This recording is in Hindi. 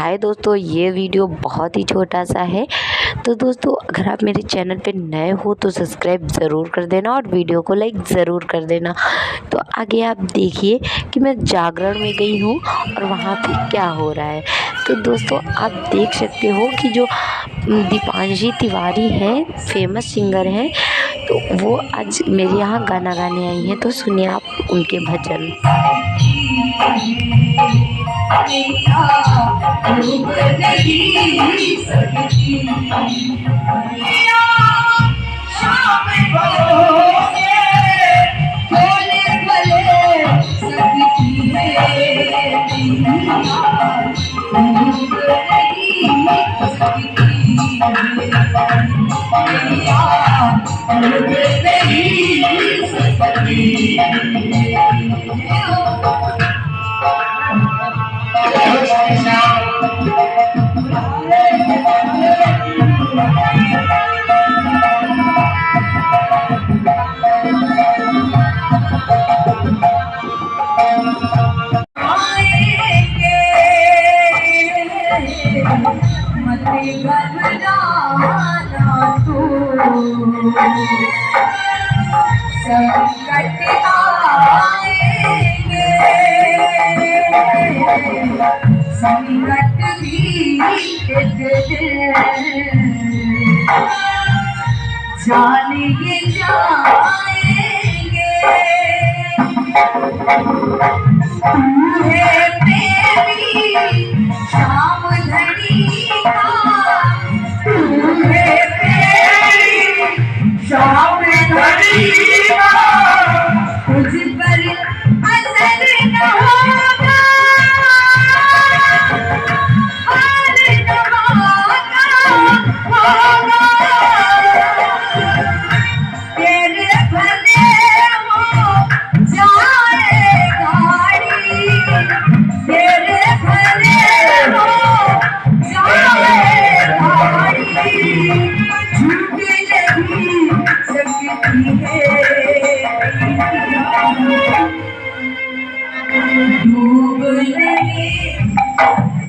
हाय दोस्तों, ये वीडियो बहुत ही छोटा सा है। तो दोस्तों, अगर आप मेरे चैनल पे नए हो तो सब्सक्राइब ज़रूर कर देना और वीडियो को लाइक ज़रूर कर देना। तो आगे आप देखिए कि मैं जागरण में गई हूँ और वहाँ पे क्या हो रहा है। तो दोस्तों, आप देख सकते हो कि जो दीपांशी तिवारी है, फेमस सिंगर हैं, तो वो आज मेरे यहाँ गाना गाने आई हैं। तो सुनिए आप उनके भजन। संकट आएंगे, संकट भी एक दिन जानेंगे जाएंगे। तू है प्रेमी शाम घड़ी का, तू है प्रेमी शाम घड़ी का, तुझ पर असर न होगा, हार नवागा होगा। तेरे भले हो जाए गाड़ी, तेरे भले हो जाए गाड़ी, झूठ नहीं सकती है डूब नहीं